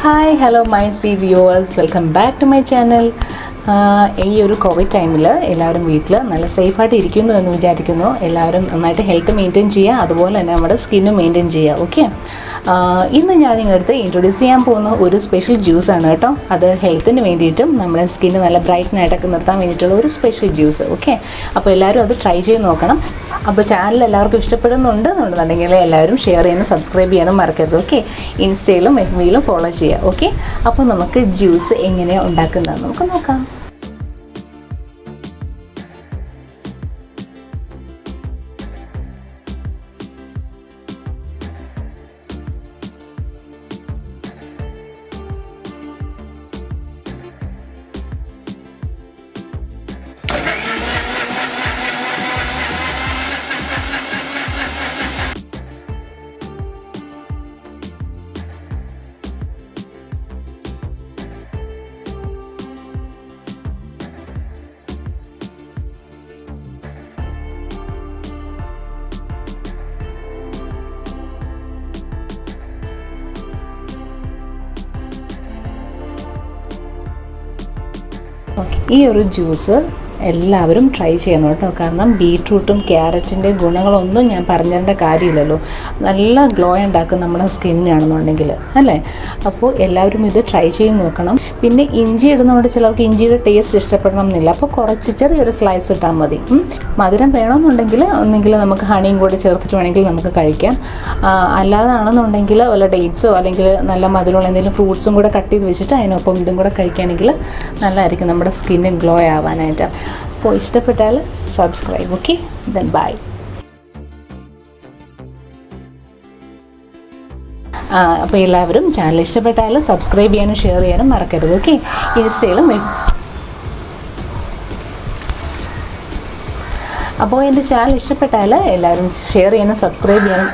Hi hello my sweet viewers, welcome back to my channel. ഈ ഒരു Covid ടൈമിൽ എല്ലാവരും വീട്ടിൽ നല്ല സേഫായിട്ട് ഇരിക്കുന്നു എന്ന് വിചാരിക്കുന്നു. എല്ലാവരും നന്നായിട്ട് ഹെൽത്ത് മെയിൻറ്റെയിൻ ചെയ്യുക, അതുപോലെ തന്നെ നമ്മുടെ സ്കിന്നും മെയിൻറ്റെയിൻ ചെയ്യുക. ഓക്കെ, ഇന്ന് ഞാൻ നിങ്ങളടുത്ത് ഇൻട്രൊഡ്യൂസ് ചെയ്യാൻ പോകുന്ന ഒരു സ്പെഷ്യൽ ജ്യൂസാണ് കേട്ടോ. അത് ഹെൽത്തിന് വേണ്ടിയിട്ടും നമ്മുടെ സ്കിന്ന് നല്ല ബ്രൈറ്റനായിട്ടൊക്കെ നിർത്താൻ വേണ്ടിയിട്ടുള്ള ഒരു സ്പെഷ്യൽ ജ്യൂസ്. ഓക്കെ, അപ്പോൾ എല്ലാവരും അത് ട്രൈ ചെയ്ത് നോക്കണം. അപ്പോൾ ചാനൽ എല്ലാവർക്കും ഇഷ്ടപ്പെടുന്നുണ്ടെന്നുണ്ടെങ്കിൽ എല്ലാവരും ഷെയർ ചെയ്യാനും സബ്സ്ക്രൈബ് ചെയ്യാനും മറക്കരുത്. ഓക്കെ, ഇൻസ്റ്റയിലും എഫ് ബിയിലും ഫോളോ ചെയ്യുക. ഓക്കെ, അപ്പോൾ നമുക്ക് ജ്യൂസ് എങ്ങനെയാണ് ഉണ്ടാക്കുന്നതെന്ന് നമുക്ക് നോക്കാം. ഈ ഒരു ജ്യൂസ് എല്ലാവരും ട്രൈ ചെയ്യണം കേട്ടോ. കാരണം ബീട്രൂട്ടും ക്യാരറ്റിൻ്റെ ഗുണങ്ങളൊന്നും ഞാൻ പറഞ്ഞിരേണ്ട കാര്യമില്ലല്ലോ. നല്ല ഗ്ലോ ഉണ്ടാക്കും നമ്മുടെ സ്കിന്നിനാണെന്നുണ്ടെങ്കിൽ, അല്ലേ? അപ്പോൾ എല്ലാവരും ഇത് ട്രൈ ചെയ്ത് നോക്കണം. പിന്നെ ഇഞ്ചി ഇടുന്നതുകൊണ്ട് ചിലർക്ക് ഇഞ്ചിയുടെ ടേസ്റ്റ് ഇഷ്ടപ്പെടണം എന്നില്ല. അപ്പോൾ കുറച്ച് ചെറിയൊരു സ്ലൈസ് ഇട്ടാൽ മതി. മധുരം വേണമെന്നുണ്ടെങ്കിൽ ഒന്നെങ്കിൽ നമുക്ക് ഹണിയും കൂടി ചേർത്തിട്ട് വേണമെങ്കിൽ നമുക്ക് കഴിക്കാം. അല്ലാതാണെന്നുണ്ടെങ്കിൽ വല്ല ഡേറ്റ്സോ അല്ലെങ്കിൽ നല്ല മധുരമുള്ള എന്തെങ്കിലും ഫ്രൂട്ട്സും കൂടെ കട്ട് ചെയ്ത് വെച്ചിട്ട് അതിനൊപ്പം ഇതും കൂടെ കഴിക്കുകയാണെങ്കിൽ നല്ലതായിരിക്കും നമ്മുടെ സ്കിന്ന് ഗ്ലോ ആവാനായിട്ട്. അപ്പോൾ ഇഷ്ടപ്പെട്ടാൽ സബ്സ്ക്രൈബ്. Okay, then bye. അപ്പോൾ എല്ലാവരും ചാനൽ ഇഷ്ടപ്പെട്ടാൽ സബ്സ്ക്രൈബ് ചെയ്യാനും ഷെയർ ചെയ്യാനും മറക്കരുത്. ഓക്കെ, ഇൻസ്റ്റയിലും അപ്പോൾ എൻ്റെ ചാനൽ ഇഷ്ടപ്പെട്ടാൽ എല്ലാവരും ഷെയർ ചെയ്യാനും സബ്സ്ക്രൈബ് ചെയ്യാനും